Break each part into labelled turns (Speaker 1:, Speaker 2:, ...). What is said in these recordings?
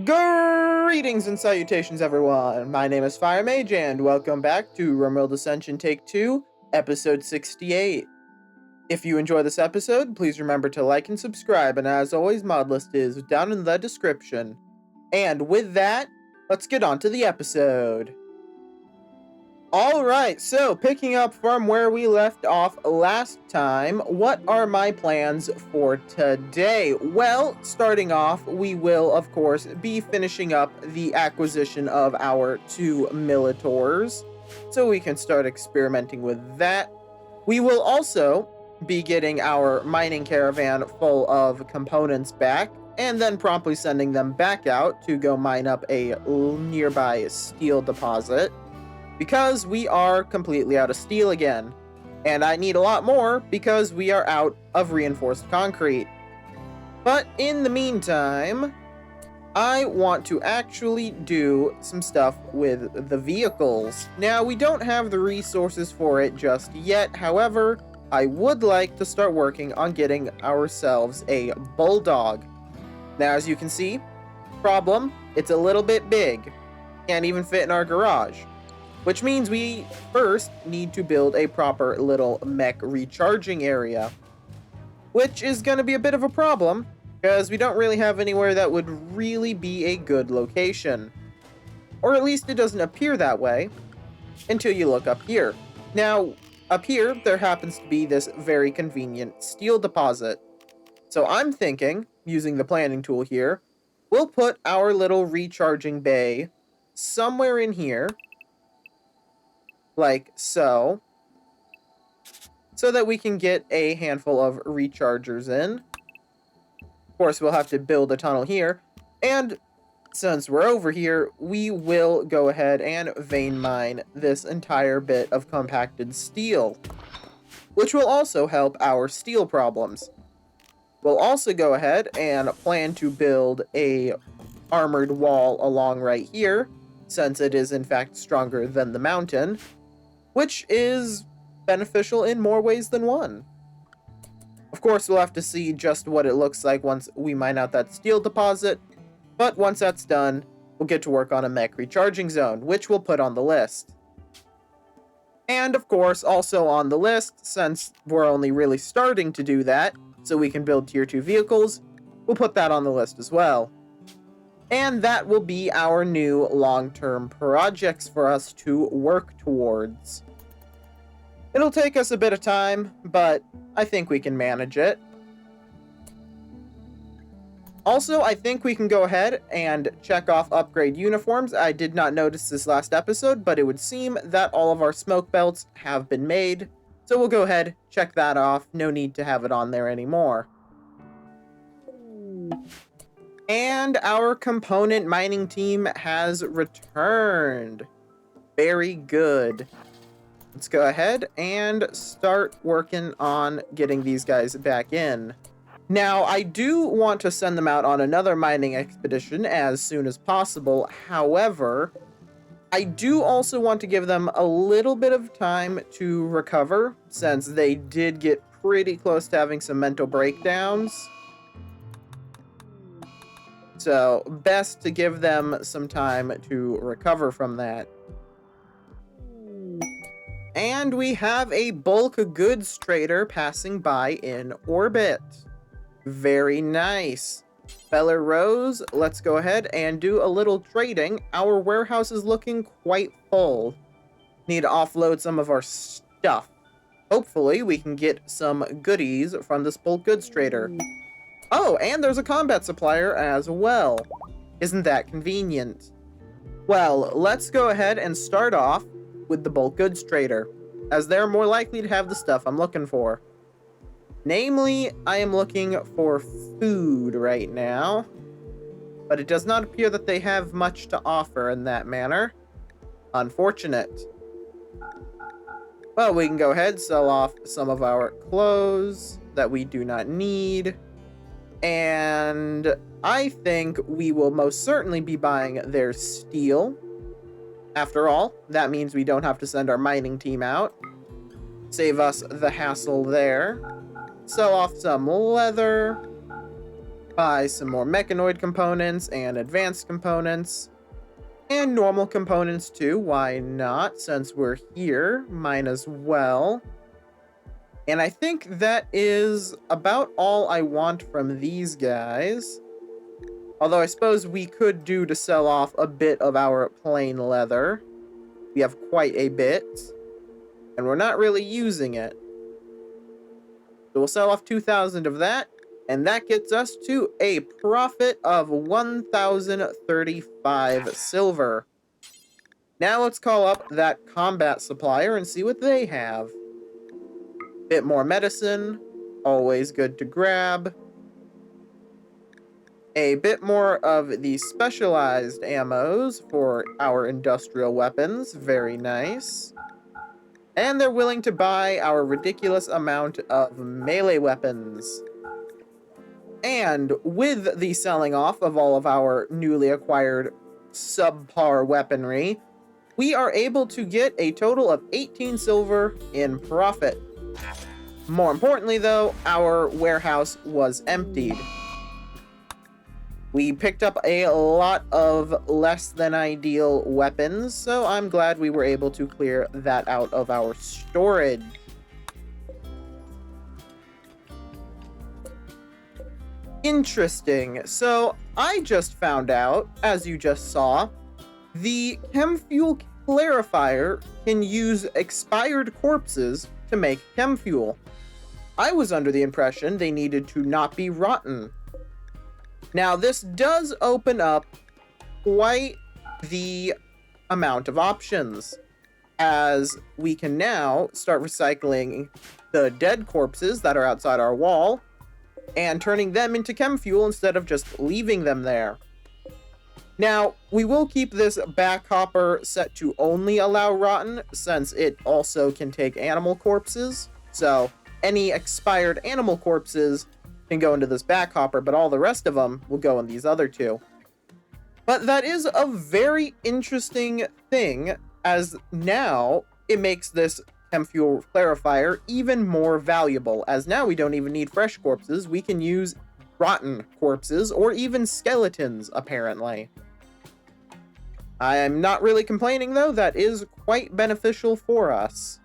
Speaker 1: Greetings and salutations, everyone. My name is Fire Mage, and welcome back to Rimworld Ascension Take 2, Episode 68. If you enjoy this episode, please remember to like and subscribe, and as always, mod list is down in the description. And with that, let's get on to the episode. Alright, so picking up from where we left off last time, what are my plans for today? Well, starting off, we will, of course, be finishing up the acquisition of our 2 Militors, so we can start experimenting with that. We will also be getting our mining caravan full of components back, and then promptly sending them back out to go mine up a nearby steel deposit. Because we are completely out of steel again. And I need a lot more because we are out of reinforced concrete. But in the meantime, I want to actually do some stuff with the vehicles. Now, we don't have the resources for it just yet. However, I would like to start working on getting ourselves a bulldog. Now, as you can see, problem, it's a little bit big. Can't even fit in our garage. Which means we first need to build a proper little mech recharging area. Which is going to be a bit of a problem, because we don't really have anywhere that would really be a good location. Or at least it doesn't appear that way, until you look up here. Now, up here, there happens to be this very convenient steel deposit. So I'm thinking, using the planning tool here, we'll put our little recharging bay somewhere in here, like so that we can get a handful of rechargers in. Of course, we'll have to build a tunnel here, and since we're over here, we will go ahead and vein mine this entire bit of compacted steel, which will also help our steel problems. We'll also go ahead and plan to build a armored wall along right here, since it is in fact stronger than the mountain, which is beneficial in more ways than one. Of course, we'll have to see just what it looks like once we mine out that steel deposit, but once that's done, we'll get to work on a mech recharging zone, which we'll put on the list. And of course, also on the list, since we're only really starting to do that, so we can build tier 2 vehicles, we'll put that on the list as well. And that will be our new long-term projects for us to work towards. It'll take us a bit of time, but I think we can manage it. Also, I think we can go ahead and check off upgrade uniforms. I did not notice this last episode, but it would seem that all of our smoke belts have been made. So we'll go ahead, check that off. No need to have it on there anymore. And our component mining team has returned. Very good. Let's go ahead and start working on getting these guys back in. Now, I do want to send them out on another mining expedition as soon as possible. However, I do also want to give them a little bit of time to recover, since they did get pretty close to having some mental breakdowns. So, best to give them some time to recover from that. And we have a bulk goods trader passing by in orbit. Very nice. Feller Rose, let's go ahead and do a little trading. Our warehouse is looking quite full. Need to offload some of our stuff. Hopefully, we can get some goodies from this bulk goods trader. Oh, and there's a combat supplier as well. Isn't that convenient? Well, let's go ahead and start off with the bulk goods trader, as they're more likely to have the stuff I'm looking for. Namely, I am looking for food right now, but it does not appear that they have much to offer in that manner. Unfortunate. Well, we can go ahead, sell off some of our clothes that we do not need. And I think we will most certainly be buying their steel. After all, that means we don't have to send our mining team out. Save us the hassle there. Sell off some leather. buy some more Mechanoid components and advanced components. And normal components too, why not? Since we're here, might as well. And I think that is about all I want from these guys. Although I suppose we could do to sell off a bit of our plain leather. We have quite a bit. And we're not really using it. So we'll sell off 2,000 of that. And that gets us to a profit of 1,035 silver. Now let's call up that combat supplier and see what they have. Bit more medicine. Always good to grab. A bit more of the specialized ammos for our industrial weapons. Very nice. And they're willing to buy our ridiculous amount of melee weapons. And with the selling off of all of our newly acquired subpar weaponry, we are able to get a total of 18 silver in profit. More importantly though, our warehouse was emptied. We picked up a lot of less than ideal weapons, so I'm glad we were able to clear that out of our storage. Interesting. So I just found out, as you just saw, the chem fuel clarifier can use expired corpses to make chem fuel. I was under the impression they needed to not be rotten. Now, this does open up quite the amount of options, as we can now start recycling the dead corpses that are outside our wall and turning them into chem fuel instead of just leaving them there. Now, we will keep this back hopper set to only allow rotten, since it also can take animal corpses. So, any expired animal corpses can go into this back hopper, but all the rest of them will go in these other two. But that is a very interesting thing, as now it makes this chem fuel clarifier even more valuable, as now we don't even need fresh corpses, we can use rotten corpses, or even skeletons, apparently. I am not really complaining though, that is quite beneficial for us.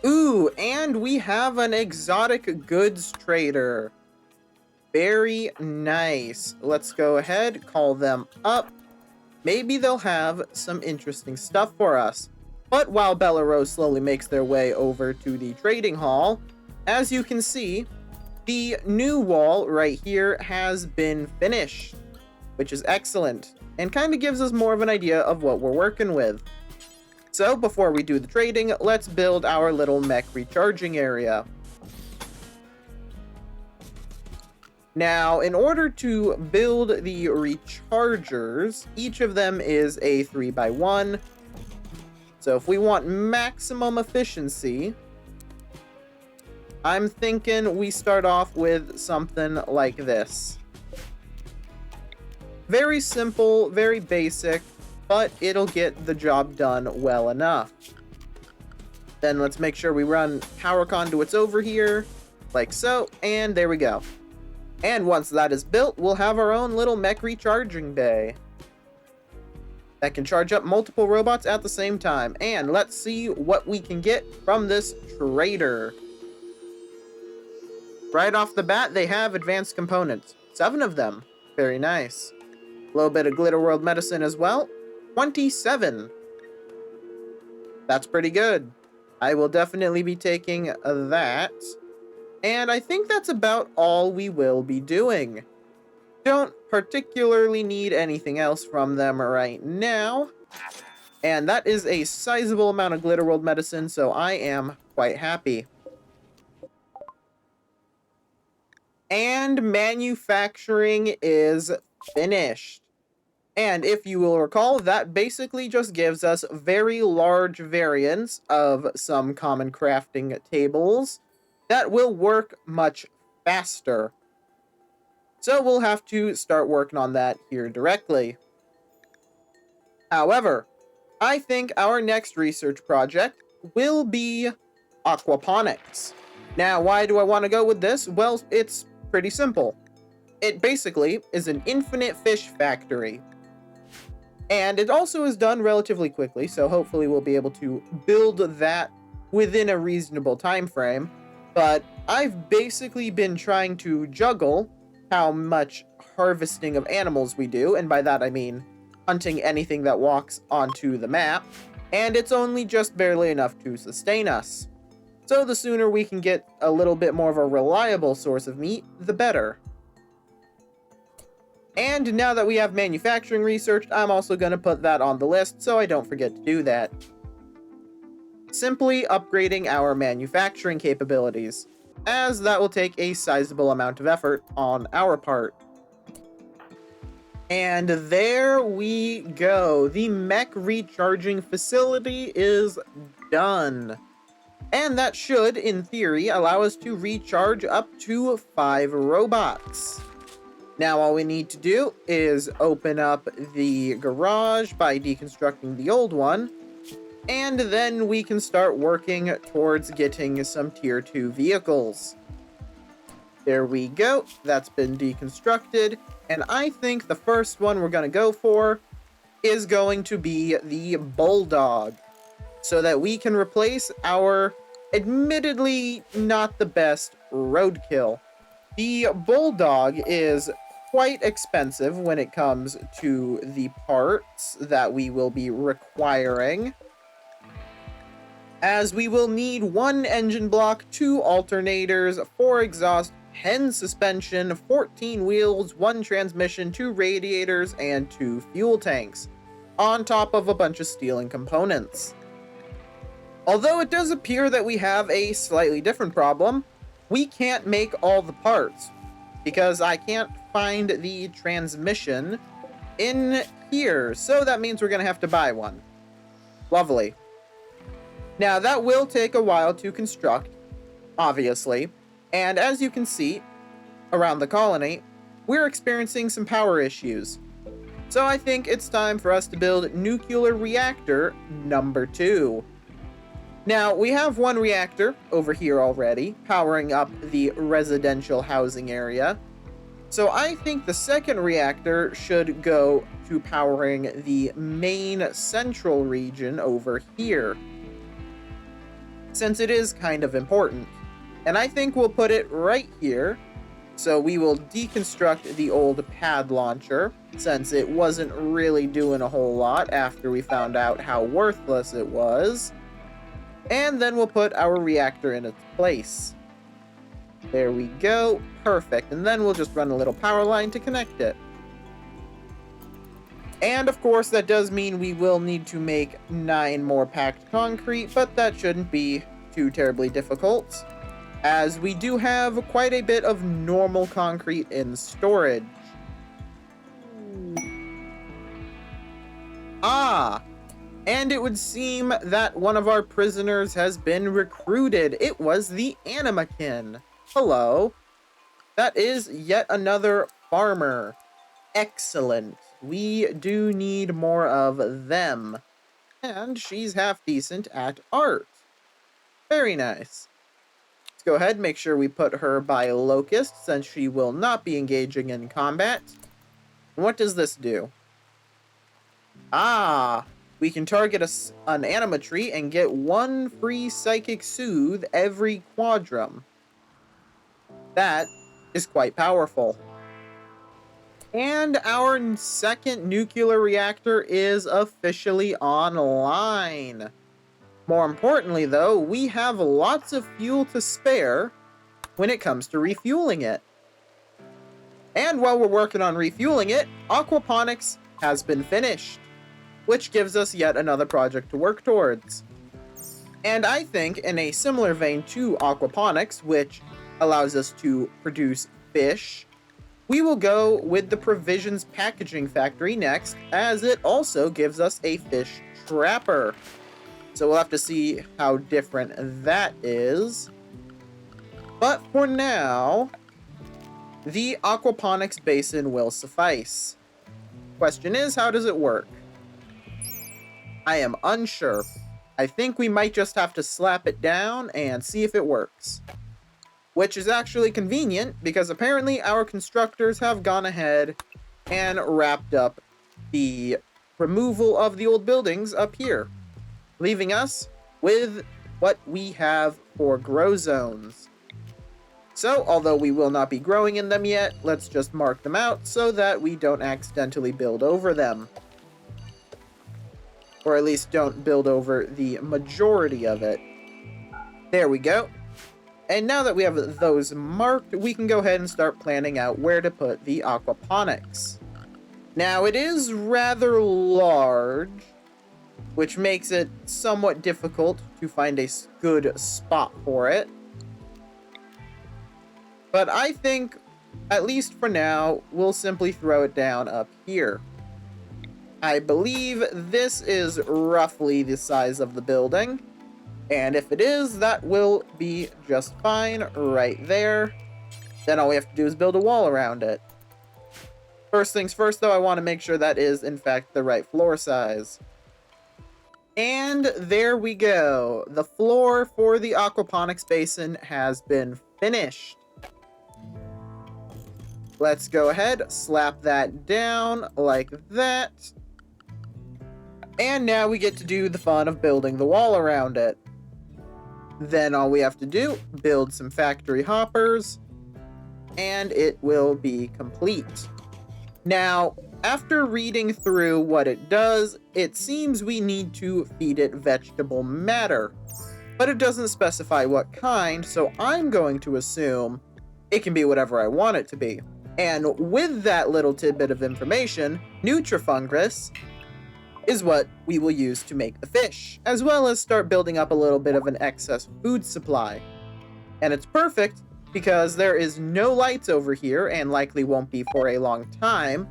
Speaker 1: Ooh, and we have an exotic goods trader. Very nice. Let's go ahead, call them up. Maybe they'll have some interesting stuff for us. But while Bellarose slowly makes their way over to the trading hall, as you can see, the new wall right here has been finished, which is excellent, and kind of gives us more of an idea of what we're working with. So before we do the trading, let's build our little mech recharging area. Now, in order to build the rechargers, each of them is a 3x1. So if we want maximum efficiency, I'm thinking we start off with something like this. Very simple, very basic, but it'll get the job done well enough. Then let's make sure we run power conduits over here, like so, and there we go. And once that is built, we'll have our own little mech recharging bay that can charge up multiple robots at the same time. And let's see what we can get from this trader. Right off the bat, they have advanced components. 7 of them. Very nice. A little bit of Giddy-Up medicine as well. 27. That's pretty good. I will definitely be taking that. And I think that's about all we will be doing. Don't particularly need anything else from them right now. And that is a sizable amount of Giddy-Up medicine, so I am quite happy. And manufacturing is finished. And if you will recall, that basically just gives us very large variants of some common crafting tables that will work much faster. So we'll have to start working on that here directly. However, I think our next research project will be aquaponics. Now, why do I want to go with this? Well, it's pretty simple. It basically is an infinite fish factory. And it also is done relatively quickly, so hopefully we'll be able to build that within a reasonable time frame. But I've basically been trying to juggle how much harvesting of animals we do, and by that I mean hunting anything that walks onto the map, and it's only just barely enough to sustain us. So the sooner we can get a little bit more of a reliable source of meat, the better. And now that we have manufacturing researched, I'm also going to put that on the list so I don't forget to do that. Simply upgrading our manufacturing capabilities, as that will take a sizable amount of effort on our part. And there we go. The mech recharging facility is done. And that should, in theory, allow us to recharge up to 5 robots. Now all we need to do is open up the garage by deconstructing the old one, and then we can start working towards getting some tier 2 vehicles. There we go, that's been deconstructed, and I think the first one we're going to go for is going to be the Bulldog, so that we can replace our admittedly not the best roadkill. The Bulldog is quite expensive when it comes to the parts that we will be requiring, as we will need 1 engine block, 2 alternators, 4 exhaust, 10 suspension, 14 wheels, 1 transmission, 2 radiators, and 2 fuel tanks, on top of a bunch of steel and components. Although it does appear that we have a slightly different problem, we can't make all the parts, because I can't find the transmission in here, so that means we're going to have to buy one. Lovely. Now, that will take a while to construct, obviously, and as you can see, around the colony, we're experiencing some power issues. So I think it's time for us to build nuclear reactor number 2. Now, we have 1 reactor over here already, powering up the residential housing area. So I think the second reactor should go to powering the main central region over here, since it is kind of important. And I think we'll put it right here. So we will deconstruct the old pad launcher, since it wasn't really doing a whole lot after we found out how worthless it was. And then we'll put our reactor in its place. There we go. Perfect. And then we'll just run a little power line to connect it. And of course, that does mean we will need to make 9 more packed concrete, but that shouldn't be too terribly difficult, as we do have quite a bit of normal concrete in storage. Ah! And it would seem that one of our prisoners has been recruited. It was the Animakin. Hello. That is yet another farmer. Excellent. We do need more of them. And she's half decent at art. Very nice. Let's go ahead and make sure we put her by Locust, since she will not be engaging in combat. And what does this do? Ah! We can target an animatree and get 1 free Psychic Soothe every quadrum. That is quite powerful. And our second nuclear reactor is officially online. More importantly, though, we have lots of fuel to spare when it comes to refueling it. And while we're working on refueling it, aquaponics has been finished, which gives us yet another project to work towards. And I think, in a similar vein to aquaponics, which allows us to produce fish, we will go with the provisions packaging factory next, as it also gives us a fish trapper. So we'll have to see how different that is. But for now, the aquaponics basin will suffice. Question is, how does it work? I am unsure. I think we might just have to slap it down and see if it works. which is actually convenient because apparently our constructors have gone ahead and wrapped up the removal of the old buildings up here, leaving us with what we have for grow zones. So, although we will not be growing in them yet, let's just mark them out so that we don't accidentally build over them. Or at least don't build over the majority of it. There we go. And now that we have those marked, we can go ahead and start planning out where to put the aquaponics. Now, it is rather large, which makes it somewhat difficult to find a good spot for it. But I think, at least for now, we'll simply throw it down up here. I believe this is roughly the size of the building. And if it is, that will be just fine right there. Then all we have to do is build a wall around it. First things first, though, I want to make sure that is, in fact, the right floor size. And there we go. The floor for the aquaponics basin has been finished. Let's go ahead, slap that down like that. And now we get to do the fun of building the wall around it. Then all we have to do, build some factory hoppers, and it will be complete. Now, after reading through what it does, it seems we need to feed it vegetable matter. But it doesn't specify what kind, so I'm going to assume it can be whatever I want it to be. And with that little tidbit of information, Nutrifungus is what we will use to make the fish, as well as start building up a little bit of an excess food supply. And it's perfect because there is no lights over here and likely won't be for a long time,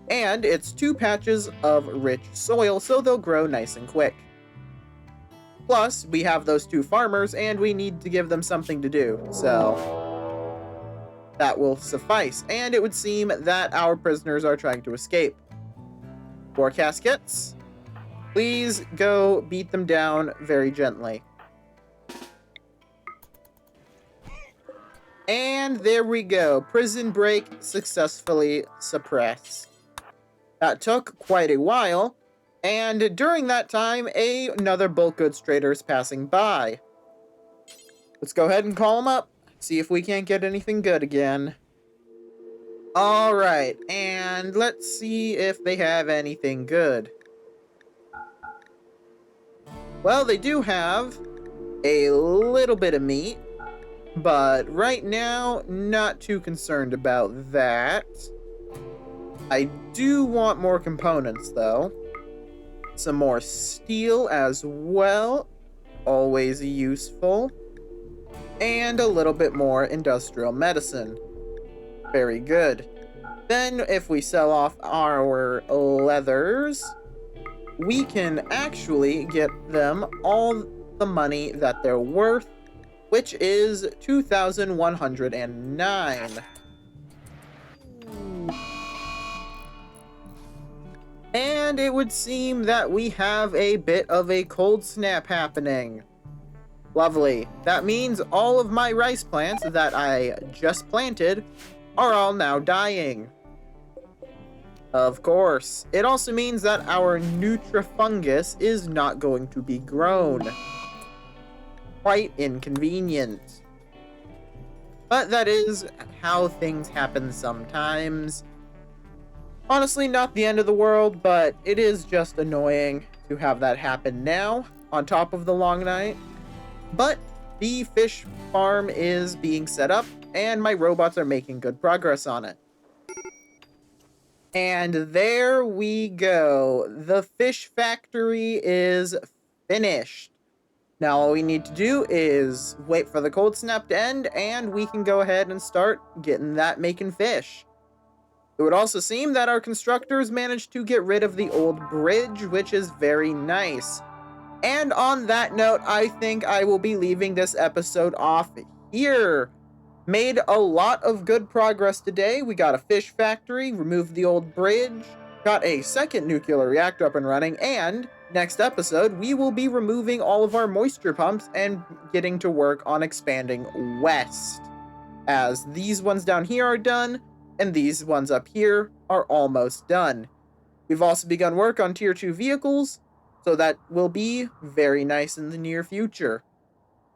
Speaker 1: and it's 2 patches of rich soil, so they'll grow nice and quick. Plus, we have those 2 farmers and we need to give them something to do, so that will suffice. And it would seem that our prisoners are trying to escape. 4 caskets. Please go beat them down very gently. And there we go. Prison break successfully suppressed. That took quite a while. And during that time, another bulk goods trader is passing by. Let's go ahead and call him up. See if we can't get anything good again. Alright, and let's see if they have anything good. Well, they do have a little bit of meat, but right now, not too concerned about that. I do want more components, though. Some more steel as well, always useful. And a little bit more industrial medicine. Very good. Then, if we sell off our leathers, we can actually get them all the money that they're worth, which is 2,109. And it would seem that we have a bit of a cold snap happening. Lovely. That means all of my rice plants that I just planted are all now dying. Of course. It also means that our Nutrifungus is not going to be grown. Quite inconvenient. But that is how things happen sometimes. Honestly, not the end of the world, but it is just annoying to have that happen now, on top of the long night. But the fish farm is being set up, and my robots are making good progress on it. And there we go. The fish factory is finished. Now all we need to do is wait for the cold snap to end, and we can go ahead and start getting that making fish. It would also seem that our constructors managed to get rid of the old bridge, which is very nice. And on that note, I think I will be leaving this episode off here. Made a lot of good progress today. We got a fish factory, removed the old bridge, got a second nuclear reactor up and running, and next episode, we will be removing all of our moisture pumps and getting to work on expanding west. as these ones down here are done, and these ones up here are almost done. We've also begun work on Tier 2 vehicles, so that will be very nice in the near future.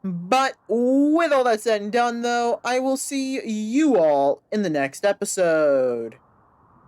Speaker 1: But with all that said and done, though, I will see you all in the next episode.